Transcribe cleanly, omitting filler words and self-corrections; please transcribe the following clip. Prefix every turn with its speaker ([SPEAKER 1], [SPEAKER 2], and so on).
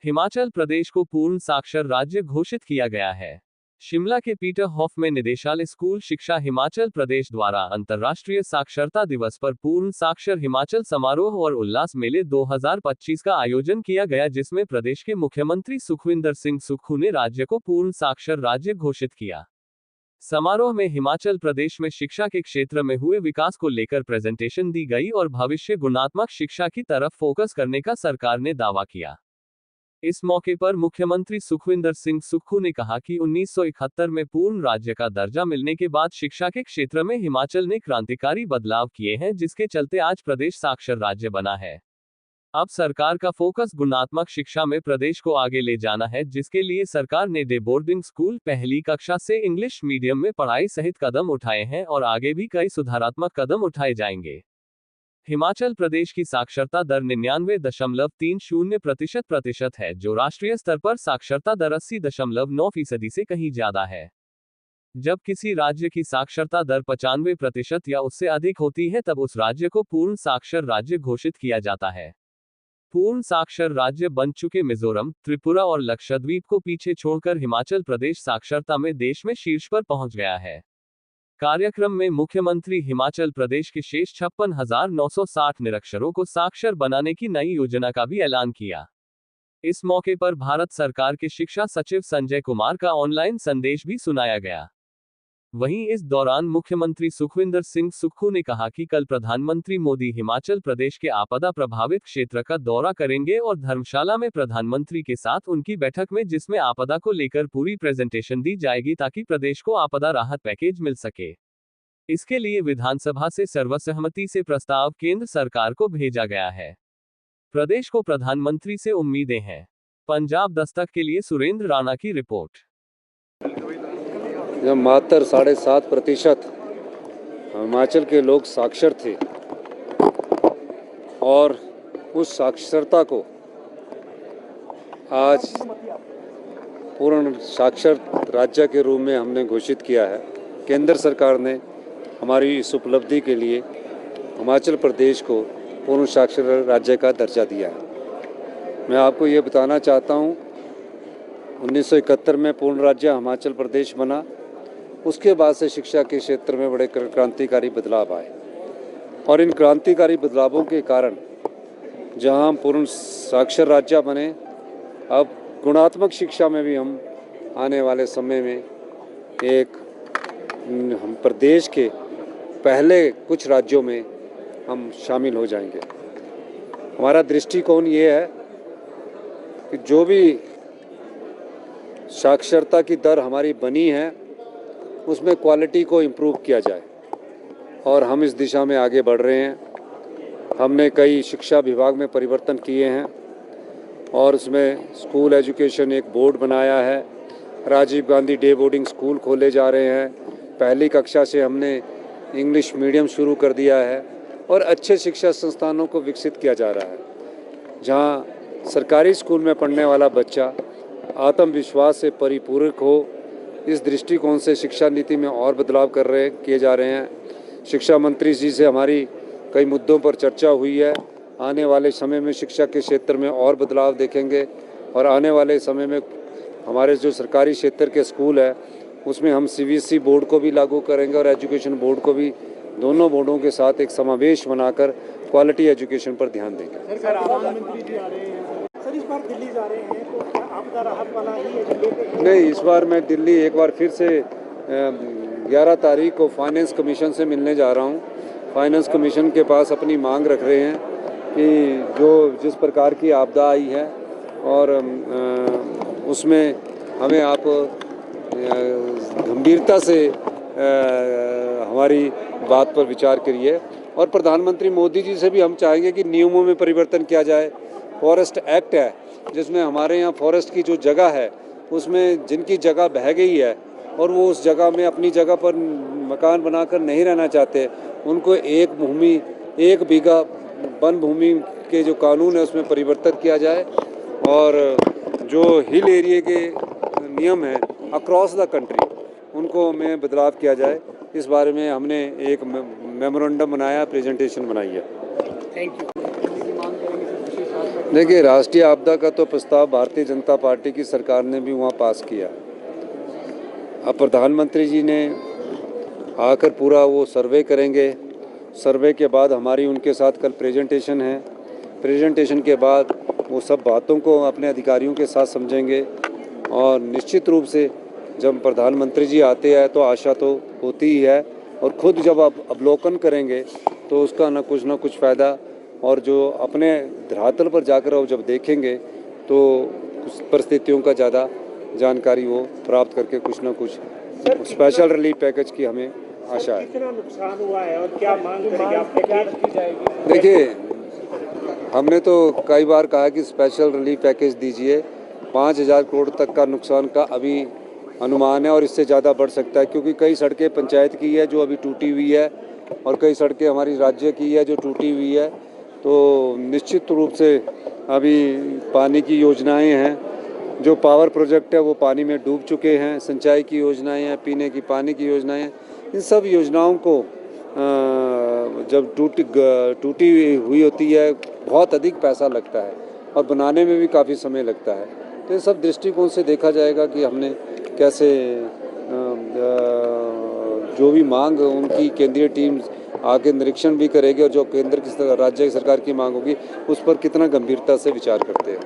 [SPEAKER 1] हिमाचल प्रदेश को पूर्ण साक्षर राज्य घोषित किया गया है। शिमला के पीटर हॉफमैन निदेशालय स्कूल शिक्षा हिमाचल प्रदेश द्वारा अंतर्राष्ट्रीय साक्षरता दिवस पर पूर्ण साक्षर हिमाचल समारोह और उल्लास मेले 2025 का आयोजन किया गया, जिसमें प्रदेश के मुख्यमंत्री सुखविंदर सिंह सुक्खू ने राज्य को पूर्ण साक्षर राज्य घोषित किया। समारोह में हिमाचल प्रदेश में शिक्षा के क्षेत्र में हुए विकास को लेकर प्रेजेंटेशन दी गई और भविष्य गुणात्मक शिक्षा की तरफ फोकस करने का सरकार ने दावा किया। इस मौके पर मुख्यमंत्री सुखविंदर सिंह सुक्खू ने कहा कि 1971 में पूर्ण राज्य का दर्जा मिलने के बाद शिक्षा के क्षेत्र में हिमाचल ने क्रांतिकारी बदलाव किए हैं, जिसके चलते आज प्रदेश साक्षर राज्य बना है। अब सरकार का फोकस गुणात्मक शिक्षा में प्रदेश को आगे ले जाना है, जिसके लिए सरकार ने डे बोर्डिंग स्कूल, पहली कक्षा से इंग्लिश मीडियम में पढ़ाई सहित कदम उठाए हैं और आगे भी कई सुधारात्मक कदम उठाए जाएंगे। हिमाचल प्रदेश की साक्षरता दर 99.30% है, जो राष्ट्रीय स्तर पर साक्षरता दर 80.9% से कहीं ज्यादा है। जब किसी राज्य की साक्षरता दर 95% या उससे अधिक होती है, तब उस राज्य को पूर्ण साक्षर राज्य घोषित किया जाता है। पूर्ण साक्षर राज्य बन चुके मिजोरम, त्रिपुरा और लक्षद्वीप को पीछे छोड़कर हिमाचल प्रदेश साक्षरता में देश में शीर्ष पर पहुंच गया है। कार्यक्रम में मुख्यमंत्री हिमाचल प्रदेश के शेष 56,960 निरक्षरों को साक्षर बनाने की नई योजना का भी ऐलान किया। इस मौके पर भारत सरकार के शिक्षा सचिव संजय कुमार का ऑनलाइन संदेश भी सुनाया गया। वहीं इस दौरान मुख्यमंत्री सुखविंदर सिंह सुक्खू ने कहा कि कल प्रधानमंत्री मोदी हिमाचल प्रदेश के आपदा प्रभावित क्षेत्र का दौरा करेंगे और धर्मशाला में प्रधानमंत्री के साथ उनकी बैठक में, जिसमें आपदा को लेकर पूरी प्रेजेंटेशन दी जाएगी ताकि प्रदेश को आपदा राहत पैकेज मिल सके। इसके लिए विधानसभा से सर्वसहमति से प्रस्ताव केंद्र सरकार को भेजा गया है। प्रदेश को प्रधानमंत्री से उम्मीदें हैं। पंजाब दस्तक के लिए सुरेंद्र राणा की रिपोर्ट।
[SPEAKER 2] जब मात्र 7.5% हिमाचल के लोग साक्षर थे और उस साक्षरता को आज पूर्ण साक्षर राज्य के रूप में हमने घोषित किया है। केंद्र सरकार ने हमारी इस उपलब्धि के लिए हिमाचल प्रदेश को पूर्ण साक्षर राज्य का दर्जा दिया है। मैं आपको ये बताना चाहता हूँ, 1971 में पूर्ण राज्य हिमाचल प्रदेश बना। उसके बाद से शिक्षा के क्षेत्र में बड़े क्रांतिकारी बदलाव आए और इन क्रांतिकारी बदलावों के कारण जहां हम पूर्ण साक्षर राज्य बने, अब गुणात्मक शिक्षा में भी हम आने वाले समय में हम प्रदेश के पहले कुछ राज्यों में हम शामिल हो जाएंगे। हमारा दृष्टिकोण ये है कि जो भी साक्षरता की दर हमारी बनी है उसमें क्वालिटी को इम्प्रूव किया जाए और हम इस दिशा में आगे बढ़ रहे हैं। हमने कई शिक्षा विभाग में परिवर्तन किए हैं और उसमें स्कूल एजुकेशन एक बोर्ड बनाया है। Rajiv Gandhi day boarding school खोले जा रहे हैं। पहली कक्षा से हमने इंग्लिश मीडियम शुरू कर दिया है और अच्छे शिक्षा संस्थानों को विकसित किया जा रहा है। जहां सरकारी स्कूल में पढ़ने वाला बच्चा आत्मविश्वास से परिपूरक हो, इस दृष्टिकोण से शिक्षा नीति में और बदलाव किए जा रहे हैं। शिक्षा मंत्री जी से हमारी कई मुद्दों पर चर्चा हुई है। आने वाले समय में शिक्षा के क्षेत्र में और बदलाव देखेंगे और आने वाले समय में हमारे जो सरकारी क्षेत्र के स्कूल है उसमें हम CBSE बोर्ड को भी लागू करेंगे और एजुकेशन बोर्ड को भी, दोनों बोर्डों के साथ एक समावेश बनाकर क्वालिटी एजुकेशन पर ध्यान देंगे।
[SPEAKER 3] सर, प्रधानमंत्री जी आ रहे हैं, सर इस बार दिल्ली जा रहे हैं, तो क्या आपदा राहत वाला ही एजेंडे पे?
[SPEAKER 2] नहीं, इस बार मैं दिल्ली एक बार फिर से 11 तारीख को फाइनेंस कमीशन से मिलने जा रहा हूँ। फाइनेंस कमीशन के पास अपनी मांग रख रहे हैं कि जिस प्रकार की आपदा आई है और उसमें हमें आप गंभीरता से हमारी बात पर विचार करिए और प्रधानमंत्री मोदी जी से भी हम चाहेंगे कि नियमों में परिवर्तन किया जाए। फॉरेस्ट एक्ट है जिसमें हमारे यहाँ फॉरेस्ट की जो जगह है उसमें जिनकी जगह बह गई है और वो उस जगह में अपनी जगह पर मकान बनाकर नहीं रहना चाहते, उनको एक बीघा वन भूमि के जो कानून है उसमें परिवर्तन किया जाए और जो हिल एरिया के नियम हैं अक्रॉस द कंट्री उनको में बदलाव किया जाए। इस बारे में हमने एक मेमोरेंडम बनाया, प्रेजेंटेशन बनाई है।
[SPEAKER 3] Thank you.
[SPEAKER 2] देखिए, राष्ट्रीय आपदा का तो प्रस्ताव भारतीय जनता पार्टी की सरकार ने भी वहाँ पास किया। अब प्रधानमंत्री जी ने आकर पूरा वो सर्वे करेंगे। सर्वे के बाद हमारी उनके साथ कल प्रेजेंटेशन है। प्रेजेंटेशन के बाद वो सब बातों को अपने अधिकारियों के साथ समझेंगे और निश्चित रूप से जब प्रधानमंत्री जी आते हैं तो आशा तो होती ही है, और खुद जब आप अवलोकन करेंगे तो उसका ना कुछ फ़ायदा, और जो अपने धरातल पर जाकर वो जब देखेंगे तो उस परिस्थितियों का ज़्यादा जानकारी वो प्राप्त करके कुछ ना कुछ स्पेशल रिलीफ पैकेज की हमें आशा है।
[SPEAKER 3] कितना नुकसान हुआ है और क्या मांग करेंगे आप, पैकेज की जाएगी?
[SPEAKER 2] देखिए, हमने तो कई बार कहा कि स्पेशल रिलीफ पैकेज दीजिए। 5,000 करोड़ तक का नुकसान का अभी अनुमान है और इससे ज़्यादा बढ़ सकता है, क्योंकि कई सड़कें पंचायत की है जो अभी टूटी हुई है और कई सड़कें हमारी राज्य की है जो टूटी हुई है। तो निश्चित रूप से अभी पानी की योजनाएं हैं, जो पावर प्रोजेक्ट है वो पानी में डूब चुके हैं, सिंचाई की योजनाएं हैं, पीने की पानी की योजनाएं हैं। इन सब योजनाओं को जब टूटी हुई होती है बहुत अधिक पैसा लगता है और बनाने में भी काफ़ी समय लगता है। तो ये सब दृष्टिकोण से देखा जाएगा कि हमने कैसे जो भी मांग उनकी केंद्रीय टीम आगे निरीक्षण भी करेगी और जो केंद्र की राज्य सरकार की मांग होगी उस पर कितना गंभीरता से विचार करते हैं।